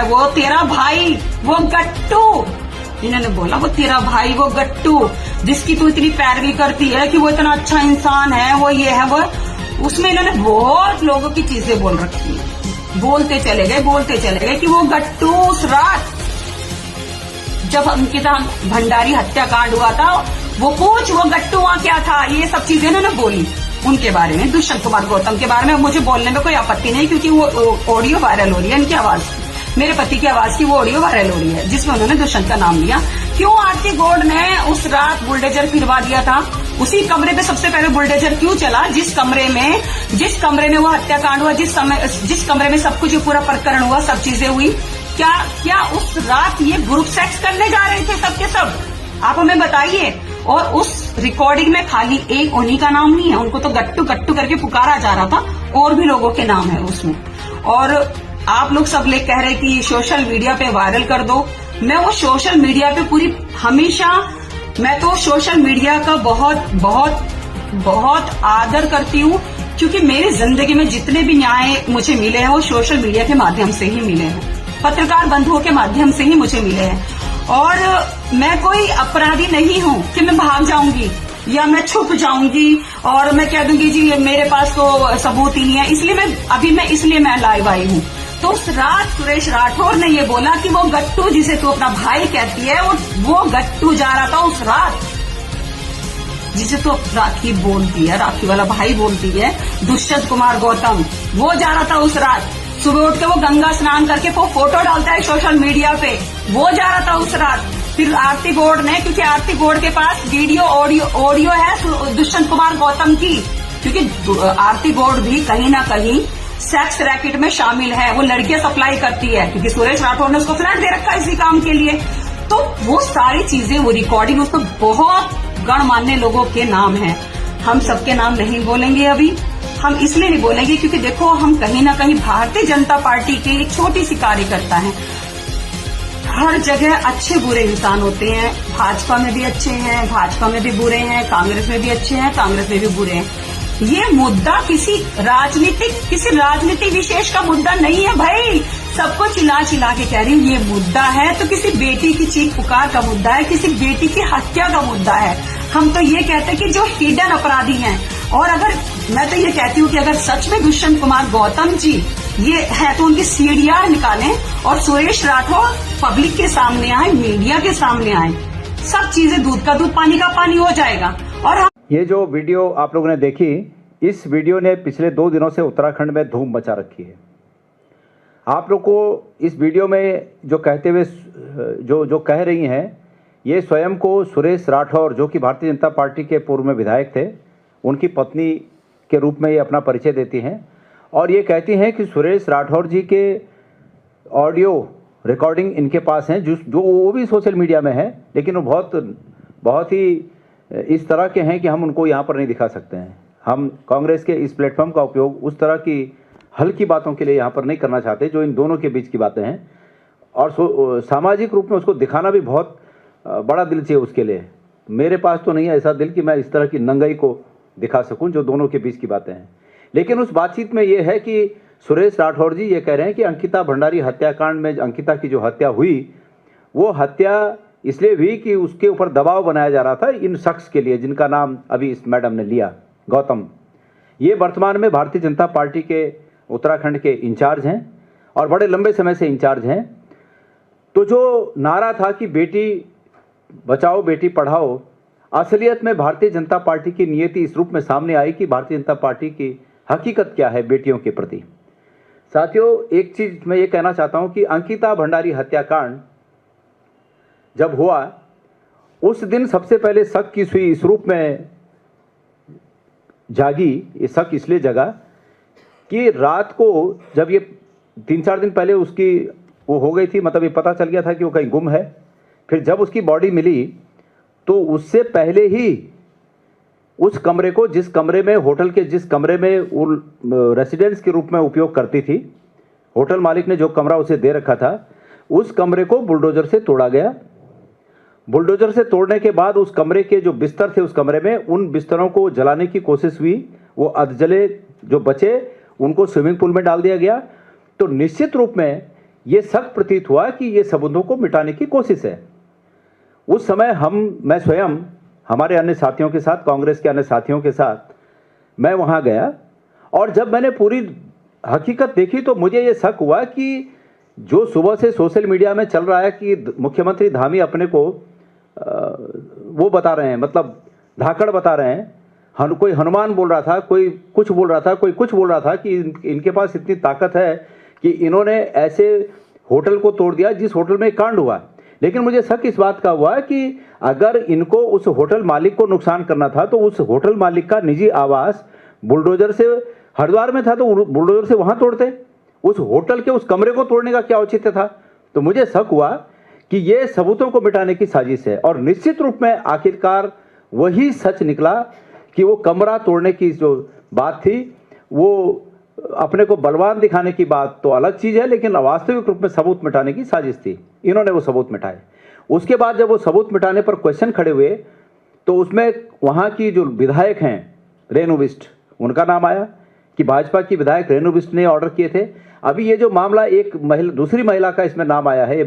वो तेरा भाई वो गट्टू, इन्होंने बोला वो तेरा भाई वो गट्टू जिसकी तू इतनी पैरवी करती है कि वो इतना अच्छा इंसान है, वो ये है वो। उसमें इन्होंने बहुत लोगों की चीजें बोल रखी है, बोलते चले गए कि वो गट्टू उस रात जब अंकिता भंडारी हत्याकांड हुआ था वो गट्टू वहां क्या था, ये सब चीजें इन्होंने बोली उनके बारे में। दुष्यंत कुमार गौतम के बारे में मुझे बोलने में कोई आपत्ति नहीं, क्योंकि वो ऑडियो वायरल हो रही है, इनकी आवाज, मेरे पति की आवाज की वो ऑडियो वायरल हो रही है जिसमें उन्होंने दुष्यंत का नाम लिया। क्यों आरती गौड़ ने उस रात बुलडोजर फिरवा दिया था? उसी कमरे पे सबसे पहले बुलडोजर क्यों चला जिस कमरे में वो हत्याकांड हुआ, जिस कमरे में सब कुछ पूरा प्रकरण हुआ, सब चीजें हुई? क्या उस रात ये ग्रुप सेक्स करने जा रहे थे सबके सब? आप हमें बताइए। और उस रिकॉर्डिंग में खाली एक उन्हीं का नाम नहीं है, उनको तो गट्टू गट्टू करके पुकारा जा रहा था, और भी लोगों के नाम है उसमें। और आप लोग सब लोग कह रहे कि सोशल मीडिया पे वायरल कर दो। मैं वो सोशल मीडिया पे मैं तो सोशल मीडिया का बहुत बहुत बहुत आदर करती हूँ, क्योंकि मेरी जिंदगी में जितने भी न्याय मुझे मिले हैं वो सोशल मीडिया के माध्यम से ही मिले हैं, पत्रकार बंधुओं के माध्यम से ही मुझे मिले हैं। और मैं कोई अपराधी नहीं हूँ कि मैं भाग जाऊंगी या मैं छुप जाऊंगी और मैं कह दूंगी जी मेरे पास तो सबूत ही नहीं है, इसलिए मैं लाइव आई हूँ। तो उस रात सुरेश राठौर ने ये बोला कि वो गट्टू जिसे तू अपना भाई कहती है वो गट्टू जा रहा था उस रात, जिसे तो राखी बोलती है, राखी वाला भाई बोलती है, दुष्यंत कुमार गौतम, वो जा रहा था उस रात। सुबह उठ के वो गंगा स्नान करके वो फोटो डालता है सोशल मीडिया पे, वो जा रहा था उस रात। फिर आरती गौड़ ने, क्योंकि आरती गौड़ के पास वीडियो ऑडियो है दुष्यंत कुमार गौतम की, क्योंकि आरती गौड़ भी कहीं ना कहीं सेक्स रैकेट में शामिल है, वो लड़कियां सप्लाई करती है, क्योंकि सुरेश राठौर ने उसको फ्लैट दे रखा है इसी काम के लिए। तो वो सारी चीजें, वो रिकॉर्डिंग, उसमें बहुत गणमान्य लोगों के नाम हैं। हम सबके नाम नहीं बोलेंगे अभी, हम इसलिए नहीं बोलेंगे क्योंकि देखो हम कहीं ना कहीं भारतीय जनता पार्टी के एक छोटी सी कार्यकर्ता हैं। हर जगह अच्छे बुरे इंसान होते हैं, भाजपा में भी अच्छे हैं, भाजपा में भी बुरे हैं, कांग्रेस में भी अच्छे हैं, कांग्रेस में भी बुरे हैं। ये मुद्दा किसी राजनीति विशेष का मुद्दा नहीं है भाई, सबको चिल्ला के कह रही हूँ, ये मुद्दा है तो किसी बेटी की चीख पुकार का मुद्दा है, किसी बेटी की हत्या का मुद्दा है। हम तो ये कहते हैं कि जो हिडन अपराधी हैं, और अगर मैं तो ये कहती हूँ कि अगर सच में दुष्यंत कुमार गौतम जी ये है तो उनकी सीडीआर निकालें और सुरेश राठौर पब्लिक के सामने आए, मीडिया के सामने आए, सब चीजें दूध का दूध पानी का पानी हो जाएगा। और ये जो वीडियो आप लोगों ने देखी, इस वीडियो ने पिछले 2 दिनों से उत्तराखंड में धूम मचा रखी है। आप लोग को इस वीडियो में जो कहते हुए जो कह रही हैं, ये स्वयं को सुरेश राठौर, जो कि भारतीय जनता पार्टी के पूर्व में विधायक थे, उनकी पत्नी के रूप में ये अपना परिचय देती हैं, और ये कहती हैं कि सुरेश राठौर जी के ऑडियो रिकॉर्डिंग इनके पास हैं, जो वो भी सोशल मीडिया में है, लेकिन वो बहुत ही इस तरह के हैं कि हम उनको यहाँ पर नहीं दिखा सकते हैं। हम कांग्रेस के इस प्लेटफॉर्म का उपयोग उस तरह की हल्की बातों के लिए यहाँ पर नहीं करना चाहते जो इन दोनों के बीच की बातें हैं, और सामाजिक रूप में उसको दिखाना भी बहुत बड़ा दिल चाहिए उसके लिए। मेरे पास तो नहीं है ऐसा दिल कि मैं इस तरह की नंगाई को दिखा सकूं जो दोनों के बीच की बातें हैं। लेकिन उस बातचीत में ये है कि सुरेश राठौर जी ये कह रहे हैं कि अंकिता भंडारी हत्याकांड में अंकिता की जो हत्या हुई, वो हत्या इसलिए हुई कि उसके ऊपर दबाव बनाया जा रहा था इन शख्स के लिए, जिनका नाम अभी इस मैडम ने लिया, गौतम। ये वर्तमान में भारतीय जनता पार्टी के उत्तराखंड के इंचार्ज हैं और बड़े लंबे समय से इंचार्ज हैं। तो जो नारा था कि बेटी बचाओ बेटी पढ़ाओ, असलियत में भारतीय जनता पार्टी की नीयति इस रूप में सामने आई कि भारतीय जनता पार्टी की हकीकत क्या है बेटियों के प्रति। साथियों, एक चीज मैं ये कहना चाहता हूं कि अंकिता भंडारी हत्याकांड जब हुआ, उस दिन सबसे पहले शक की सुई इस रूप में जागी, ये शक इसलिए जगा कि रात को जब ये 3-4 दिन पहले उसकी वो हो गई थी, मतलब ये पता चल गया था कि वो कहीं गुम है। फिर जब उसकी बॉडी मिली तो उससे पहले ही उस कमरे को, जिस कमरे में होटल के जिस कमरे में वो रेसिडेंस के रूप में उपयोग करती थी, होटल मालिक ने जो कमरा उसे दे रखा था, उस कमरे को बुलडोजर से तोड़ा गया। बुलडोजर से तोड़ने के बाद उस कमरे के जो बिस्तर थे उस कमरे में, उन बिस्तरों को जलाने की कोशिश हुई। वो अधजले जो बचे उनको स्विमिंग पूल में डाल दिया गया। तो निश्चित रूप में ये शक प्रतीत हुआ कि ये सबूतों को मिटाने की कोशिश है। उस समय मैं स्वयं हमारे अन्य साथियों के साथ, कांग्रेस के अन्य साथियों के साथ मैं वहाँ गया, और जब मैंने पूरी हकीकत देखी तो मुझे ये शक हुआ कि जो सुबह से सोशल मीडिया में चल रहा है कि मुख्यमंत्री धामी अपने को वो बता रहे हैं, मतलब धाकड़ बता रहे हैं, कोई हनुमान बोल रहा था, कोई कुछ बोल रहा था, कोई कुछ बोल रहा था कि इनके पास इतनी ताकत है कि इन्होंने ऐसे होटल को तोड़ दिया जिस होटल में कांड हुआ। लेकिन मुझे शक इस बात का हुआ कि अगर इनको उस होटल मालिक को नुकसान करना था तो उस होटल मालिक का निजी आवास बुलडोजर से हरिद्वार में था तो बुलडोजर से वहां तोड़ते, उस होटल के उस कमरे को तोड़ने का क्या औचित्य था। तो मुझे शक हुआ कि ये सबूतों को मिटाने की साजिश है, और निश्चित रूप में आखिरकार वही सच निकला कि वो कमरा तोड़ने की जो बात थी वो अपने को बलवान दिखाने की बात तो अलग चीज़ है, लेकिन वास्तविक रूप में सबूत मिटाने की साजिश थी। इन्होंने वो सबूत मिटाए। उसके बाद जब वो सबूत मिटाने पर क्वेश्चन खड़े हुए तो उसमें वहाँ की जो विधायक हैं रेणु बिष्ट, उनका नाम आया कि भाजपा की विधायक रेणु बिष्ट ने ऑर्डर किए थे। अभी ये जो मामला एक महिला, दूसरी महिला का इसमें नाम आया है,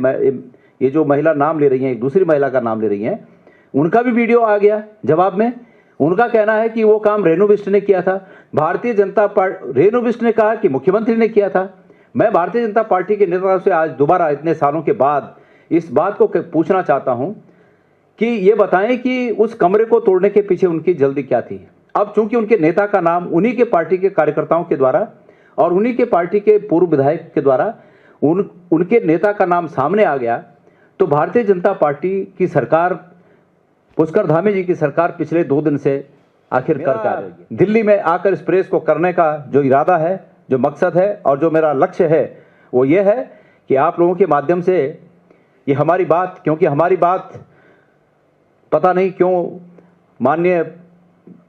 ये जो महिला नाम ले रही हैं, एक दूसरी महिला का नाम ले रही हैं, उनका भी वीडियो आ गया जवाब में। उनका कहना है कि वो काम रेणु बिष्ट ने किया था। भारतीय जनता पार्टी, रेणु बिष्ट ने कहा कि मुख्यमंत्री ने किया था। मैं भारतीय जनता पार्टी के नेता से आज दोबारा इतने सालों के बाद इस बात को पूछना चाहता हूं कि ये बताएं कि उस कमरे को तोड़ने के पीछे उनकी जल्दी क्या थी। अब चूंकि उनके नेता का नाम उन्हीं के पार्टी के कार्यकर्ताओं के द्वारा और उन्हीं के पार्टी के पूर्व विधायक के द्वारा उनके नेता का नाम सामने आ गया, तो भारतीय जनता पार्टी की सरकार, पुष्कर धामी जी की सरकार पिछले 2 दिन से आखिर कर क्या रही है। दिल्ली में आकर इस प्रेस को करने का जो इरादा है, जो मकसद है और जो मेरा लक्ष्य है वो ये है कि आप लोगों के माध्यम से ये हमारी बात, क्योंकि हमारी बात पता नहीं क्यों माननीय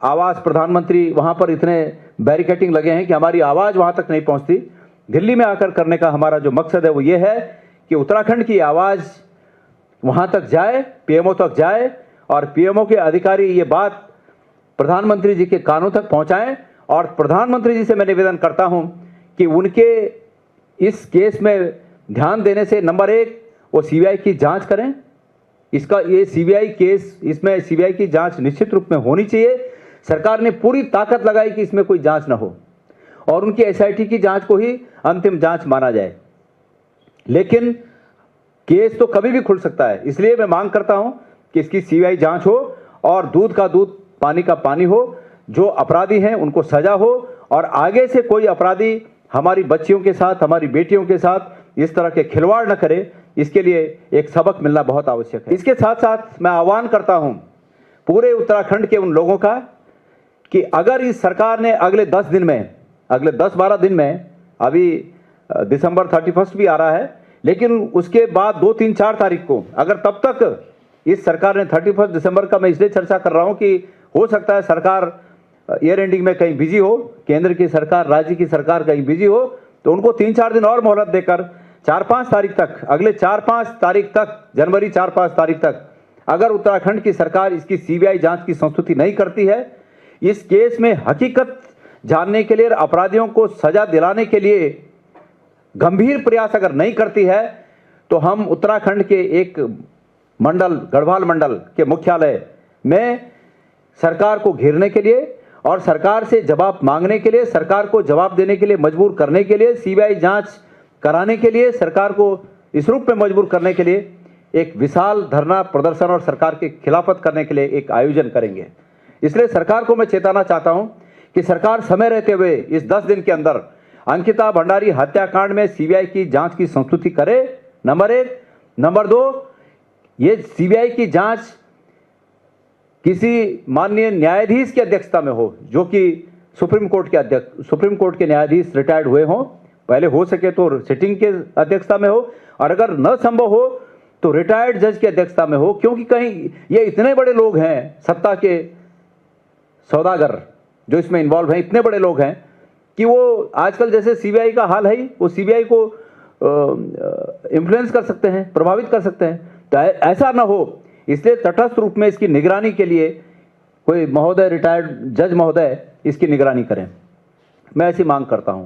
आवास प्रधानमंत्री वहाँ पर इतने बैरिकेटिंग लगे हैं कि हमारी आवाज़ वहाँ तक नहीं पहुँचती। दिल्ली में आकर करने का हमारा जो मकसद है वो ये है कि उत्तराखंड की आवाज़ वहाँ तक जाए, पीएमओ तक जाए, और पीएमओ के अधिकारी ये बात प्रधानमंत्री जी के कानों तक पहुँचाएं। और प्रधानमंत्री जी से मैं निवेदन करता हूँ कि उनके इस केस में ध्यान देने से नंबर 1 वो सीबीआई की जांच करें। इसका ये सीबीआई केस, इसमें सीबीआई की जांच निश्चित रूप में होनी चाहिए। सरकार ने पूरी ताकत लगाई कि इसमें कोई जांच ना हो और उनकी एसआईटी की जांच को ही अंतिम जांच माना जाए। लेकिन केस तो कभी भी खुल सकता है, इसलिए मैं मांग करता हूं कि इसकी सीबीआई जांच हो और दूध का दूध पानी का पानी हो। जो अपराधी हैं उनको सजा हो और आगे से कोई अपराधी हमारी बच्चियों के साथ, हमारी बेटियों के साथ इस तरह के खिलवाड़ न करे। इसके लिए एक सबक मिलना बहुत आवश्यक है। इसके साथ साथ मैं आह्वान करता हूं पूरे उत्तराखंड के उन लोगों का कि अगर इस सरकार ने अगले 10-12 दिन में, अभी दिसंबर 31 भी आ रहा है, लेकिन उसके बाद 2, 3, 4 तारीख को अगर तब तक इस सरकार ने 31 दिसंबर का, मैं इसलिए चर्चा कर रहा हूं कि हो सकता है सरकार ईयर एंडिंग में कहीं बिजी हो, केंद्र की सरकार, राज्य की सरकार कहीं बिजी हो, तो उनको 3-4 दिन और मोहलत देकर 4-5 तारीख तक, अगले 4-5 तारीख तक, जनवरी 4-5 तारीख तक अगर उत्तराखंड की सरकार इसकी सीबीआई जांच की संस्तुति नहीं करती है, इस केस में हकीकत जानने के लिए, अपराधियों को सजा दिलाने के लिए गंभीर प्रयास अगर नहीं करती है, तो हम उत्तराखंड के एक मंडल, गढ़वाल मंडल के मुख्यालय में सरकार को घेरने के लिए और सरकार से जवाब मांगने के लिए, सरकार को जवाब देने के लिए मजबूर करने के लिए, सीबीआई जांच कराने के लिए, सरकार को इस रूप में मजबूर करने के लिए एक विशाल धरना प्रदर्शन और सरकार के खिलाफत करने के लिए एक आयोजन करेंगे। इसलिए सरकार को मैं चेताना चाहता हूं कि सरकार समय रहते हुए इस 10 दिन के अंदर अंकिता भंडारी हत्याकांड में सीबीआई की जांच की संस्तुति करे, नंबर 1। नंबर 2, ये सीबीआई की जांच किसी माननीय न्यायाधीश की अध्यक्षता में हो, जो कि सुप्रीम कोर्ट के न्यायाधीश रिटायर्ड हुए हों। पहले हो सके तो सिटिंग के अध्यक्षता में हो, और अगर न संभव हो तो रिटायर्ड जज की अध्यक्षता में हो, क्योंकि कहीं ये इतने बड़े लोग हैं, सत्ता के सौदागर जो इसमें इन्वॉल्व हैं, इतने बड़े लोग हैं कि वो आजकल जैसे सीबीआई का हाल है ही, वो सीबीआई को इन्फ्लुएंस कर सकते हैं, प्रभावित कर सकते हैं। तो ऐसा ना हो, इसलिए तटस्थ रूप में इसकी निगरानी के लिए कोई महोदय, रिटायर्ड जज महोदय इसकी निगरानी करें। मैं ऐसी मांग करता हूं।